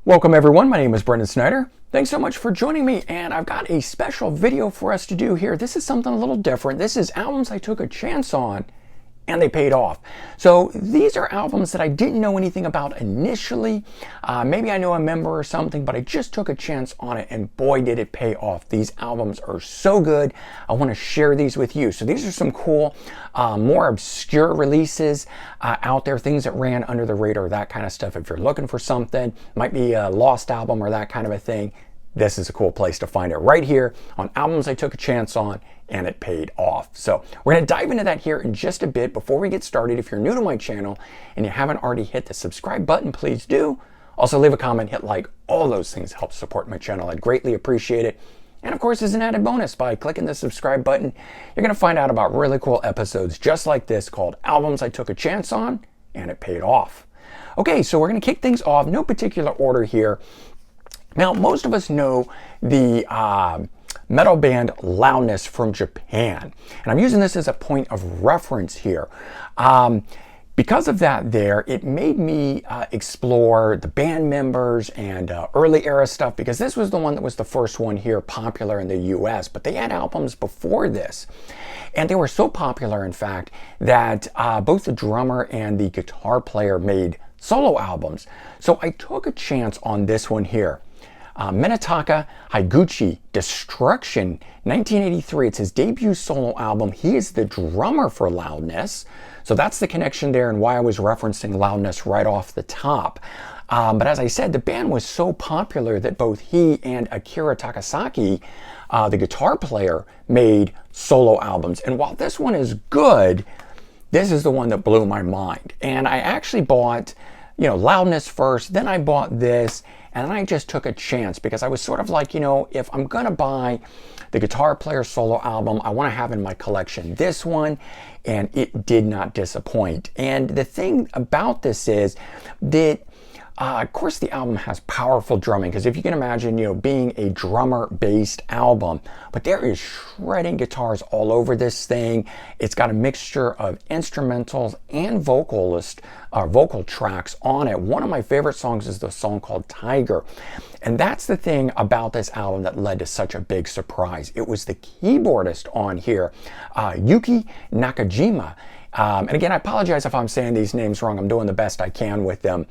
Welcome everyone, my name is Brendan Snyder. Thanks so much for joining me, and I've got a special video for us to do here. This is something a little different. This is albums I took a chance on and they paid off. So these are albums that I didn't know anything about initially. Maybe I know a member or something, but I just took a chance on it and boy did it pay off. These albums are so good. I want to share these with you. So these are some cool, more obscure releases out there, things that ran under the radar, that kind of stuff. If you're looking for something, might be a lost album or that kind of a thing, this is a cool place to find it right here on albums I took a chance on and it paid off. So we're going to dive into that here in just a bit. Before we get started, if you're new to my channel and you haven't already hit the subscribe button, please do. Also leave a comment, hit like, all those things help support my channel. I'd greatly appreciate it. And of course, as an added bonus, by clicking the subscribe button, you're going to find out about really cool episodes just like this called Albums I Took a Chance On and It Paid Off. Okay, so we're going to kick things off, no particular order here. Now, most of us know the metal band Loudness from Japan, and I'm using this as a point of reference here. Because of that it made me explore the band members and early era stuff, because this was the one that was the first one here popular in the US, but they had albums before this. And they were so popular, in fact, that both the drummer and the guitar player made solo albums. So I took a chance on this one here. Minetaka Higuchi, Destruction, 1983. It's his debut solo album. He is the drummer for Loudness. So that's the connection there and why I was referencing Loudness right off the top. But as I said, the band was so popular that both he and Akira Takasaki, the guitar player, made solo albums. And while this one is good, this is the one that blew my mind. And I actually bought, Loudness first, then I bought this, and I just took a chance because I was sort of like, if I'm gonna buy the guitar player solo album, I want to have in my collection this one, and it did not disappoint. And the thing about this is that of course the album has powerful drumming, because if you can imagine, being a drummer-based album, but there is shredding guitars all over this thing. It's got a mixture of instrumentals and vocal tracks on it. One of my favorite songs is the song called Tiger. And that's the thing about this album that led to such a big surprise. It was the keyboardist on here, Yuki Nakajima. And again, I apologize if I'm saying these names wrong. I'm doing the best I can with them.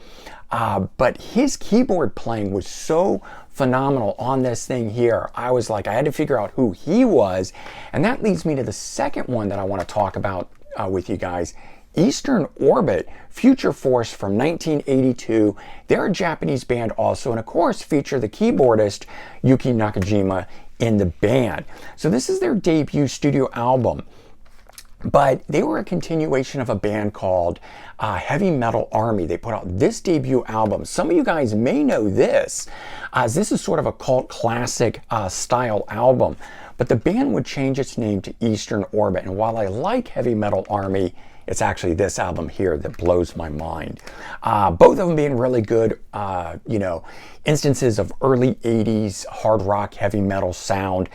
But his keyboard playing was so phenomenal on this thing here. I was like, I had to figure out who he was. And that leads me to the second one that I want to talk about with you guys. Eastern Orbit, Future Force from 1982. They're a Japanese band also, and of course feature the keyboardist Yuki Nakajima in the band. So this is their debut studio album. But they were a continuation of a band called Heavy Metal Army. They put out this debut album. Some of you guys may know this, as this is sort of a cult classic style album. But the band would change its name to Eastern Orbit. And while I like Heavy Metal Army, it's actually this album here that blows my mind. Both of them being really good, instances of early 80s hard rock, heavy metal sound.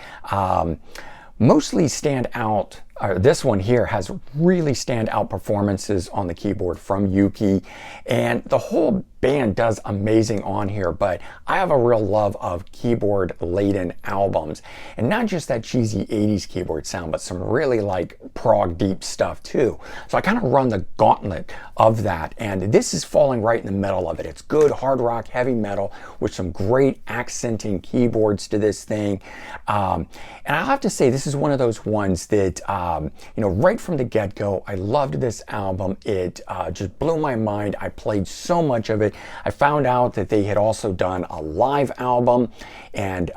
Mostly stand out, this one here has really stand out performances on the keyboard from Yuki, and the whole band does amazing on here. But I have a real love of keyboard laden albums, and not just that cheesy 80s keyboard sound, but some really like prog deep stuff too. So I kind of run the gauntlet of that, and this is falling right in the middle of it. It's good hard rock, heavy metal with some great accenting keyboards to this thing. And I'll have to say, this is one of those ones that right from the get-go, I loved this album. It just blew my mind. I played so much of it. I found out that they had also done a live album and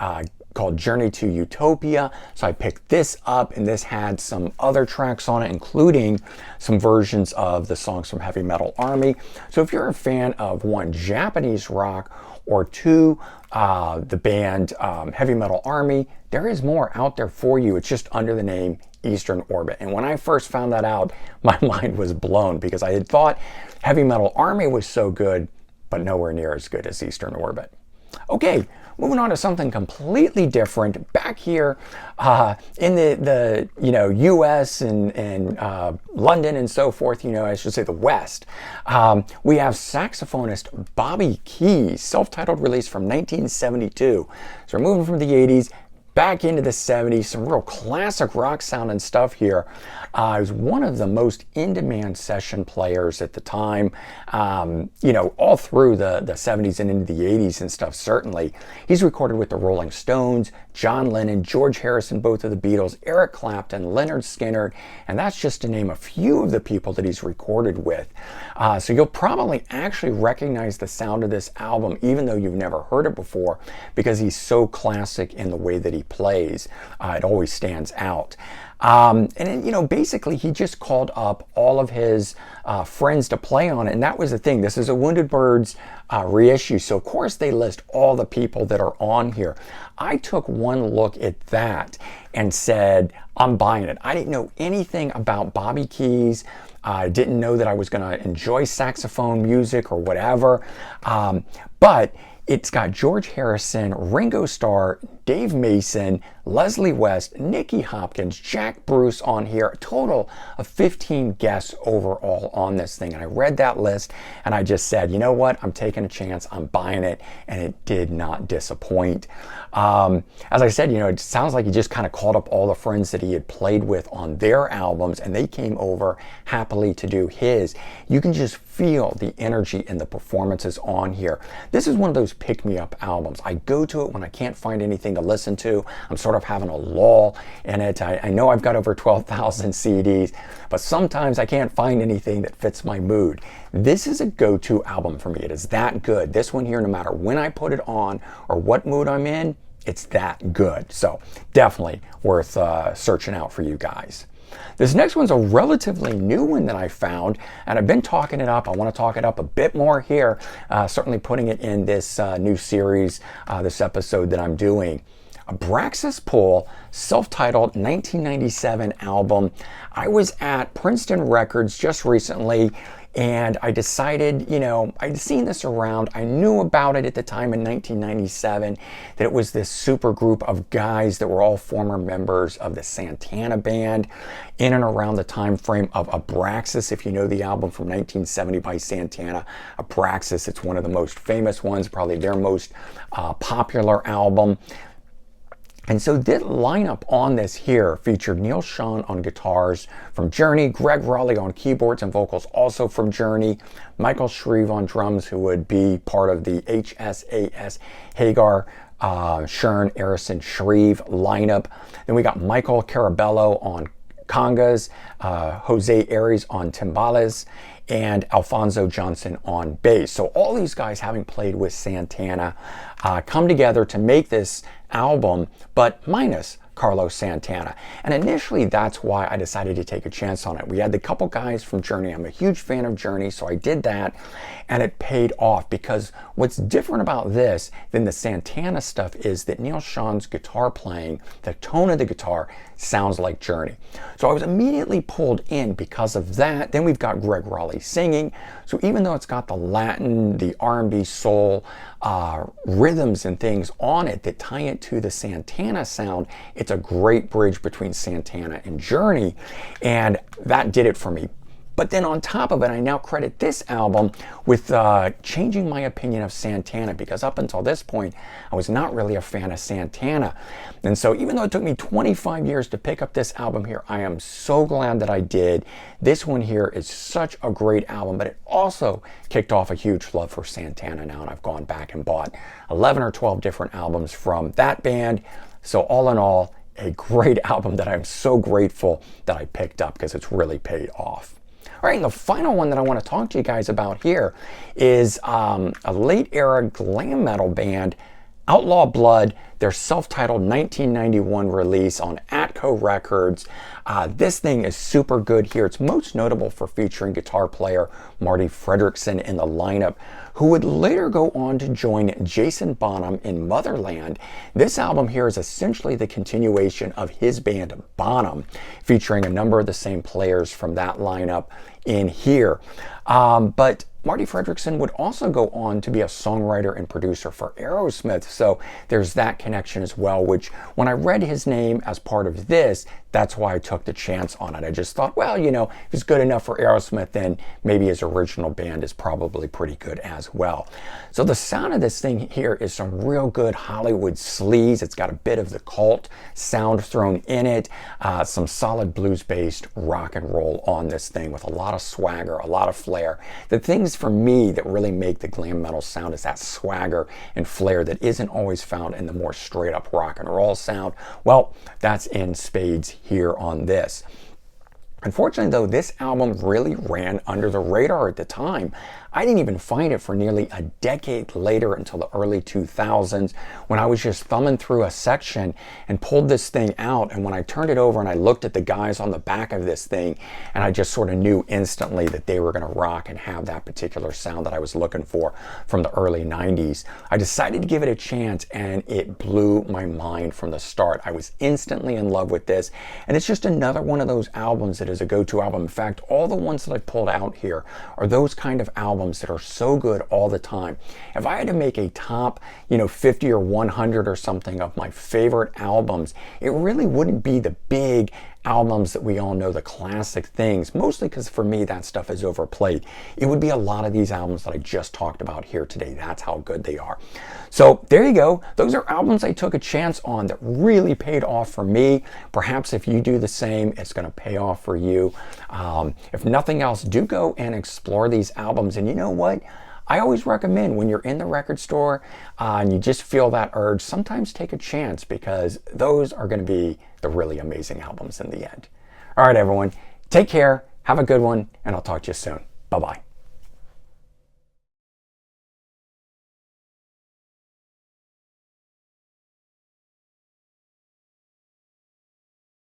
called Journey to Utopia. So I picked this up, and this had some other tracks on it, including some versions of the songs from Heavy Metal Army. So if you're a fan of one, Japanese rock, or two, the band Heavy Metal Army, there is more out there for you. It's just under the name Eastern Orbit. And when I first found that out, my mind was blown, because I had thought Heavy Metal Army was so good, but nowhere near as good as Eastern Orbit. Okay, moving on to something completely different. Back here in the U.S. and London and so forth, I should say the West, we have saxophonist Bobby Keys, self-titled release from 1972. So we're moving from the 80s back into the 70s, some real classic rock sound and stuff here. He was one of the most in-demand session players at the time, all through the 70s and into the 80s and stuff, certainly. He's recorded with the Rolling Stones, John Lennon, George Harrison, both of the Beatles, Eric Clapton, Lynyrd Skynyrd, and that's just to name a few of the people that he's recorded with. So you'll probably actually recognize the sound of this album, even though you've never heard it before, because he's so classic in the way that he plays. It always stands out. And then, basically he just called up all of his friends to play on it. And that was the thing. This is a Wounded Birds reissue. So of course they list all the people that are on here. I took one look at that and said, I'm buying it. I didn't know anything about Bobby Keys. I didn't know that I was going to enjoy saxophone music or whatever. But it's got George Harrison, Ringo Starr, Dave Mason, Leslie West, Nicky Hopkins, Jack Bruce on here. A total of 15 guests overall on this thing. And I read that list and I just said, you know what? I'm taking a chance. I'm buying it. And it did not disappoint. As I said, it sounds like he just kind of called up all the friends that he had played with on their albums and they came over happily to do his. You can just feel the energy and the performances on here. This is one of those pick-me-up albums. I go to it when I can't find anything to listen to. I'm sort of having a lull in it. I know I've got over 12,000 CDs, but sometimes I can't find anything that fits my mood. This is a go-to album for me. It is that good. This one here, no matter when I put it on or what mood I'm in, it's that good. So definitely worth searching out for you guys. This next one's a relatively new one that I found, and I've been talking it up. I want to talk it up a bit more here, certainly putting it in this new series, this episode that I'm doing. Abraxas Pool, self-titled 1997 album. I was at Princeton Records just recently, and I decided, I'd seen this around. I knew about it at the time in 1997, that it was this super group of guys that were all former members of the Santana band in and around the time frame of Abraxas. If you know the album from 1970 by Santana, Abraxas, it's one of the most famous ones, probably their most popular album. And so this lineup on this here featured Neil Schon on guitars from Journey, Greg Raleigh on keyboards and vocals also from Journey, Michael Shreve on drums, who would be part of the HSAS Hagar, Shern, Arison, Shreve lineup. Then we got Michael Carabello on congas, Jose Aries on timbales, and Alfonso Johnson on bass. So all these guys, having played with Santana, come together to make this album, but minus Carlos Santana. And initially that's why I decided to take a chance on it. We had the couple guys from Journey. I'm a huge fan of Journey, so I did that, and it paid off, because what's different about this than the Santana stuff is that Neil Schon's guitar playing, the tone of the guitar, sounds like Journey. So I was immediately pulled in because of that. Then we've got Greg Raleigh singing. So even though it's got the Latin, the R&B, soul rhythms and things on it that tie it to the Santana sound, it's a great bridge between Santana and Journey, and that did it for me. But then on top of it, I now credit this album with changing my opinion of Santana, because up until this point, I was not really a fan of Santana. And so even though it took me 25 years to pick up this album here, I am so glad that I did. This one here is such a great album, but it also kicked off a huge love for Santana now, and I've gone back and bought 11 or 12 different albums from that band. So all in all, a great album that I'm so grateful that I picked up, because it's really paid off. All right, and the final one that I want to talk to you guys about here is a late era glam metal band, Outlaw Blood, their self-titled 1991 release on Atco Records. This thing is super good here. It's most notable for featuring guitar player Marty Fredriksson in the lineup, who would later go on to join Jason Bonham in Motherland. This album here is essentially the continuation of his band Bonham, featuring a number of the same players from that lineup in here. But Marty Fredriksson would also go on to be a songwriter and producer for Aerosmith, so there's that connection as well, which when I read his name as part of this, that's why I took the chance on it. I just thought, well, you know, if he's good enough for Aerosmith, then maybe his original band is probably pretty good as well. So the sound of this thing here is some real good Hollywood sleaze. It's got a bit of the Cult sound thrown in it, some solid blues-based rock and roll on this thing with a lot of swagger, a lot of flair. The things for me that really make the glam metal sound is that swagger and flair that isn't always found in the more straight up rock and roll sound. Well, that's in spades here on this. Unfortunately though, this album really ran under the radar at the time. I didn't even find it for nearly a decade later until the early 2000s when I was just thumbing through a section and pulled this thing out, and when I turned it over and I looked at the guys on the back of this thing, and I just sort of knew instantly that they were going to rock and have that particular sound that I was looking for from the early 90s. I decided to give it a chance and it blew my mind from the start. I was instantly in love with this, and it's just another one of those albums that is a go-to album. In fact, all the ones that I pulled out here are those kind of albums that are so good all the time. If I had to make a top, 50 or 100 or something of my favorite albums, it really wouldn't be the big albums that we all know, the classic things, mostly because for me that stuff is overplayed. It would be a lot of these albums that I just talked about here today. That's how good they are. So there you go. Those are albums I took a chance on that really paid off for me. Perhaps if you do the same, it's going to pay off for you. If nothing else, do go and explore these albums. And you know what? I always recommend when you're in the record store and you just feel that urge, sometimes take a chance, because those are going to be the really amazing albums in the end. All right, everyone, take care, have a good one, and I'll talk to you soon. Bye-bye.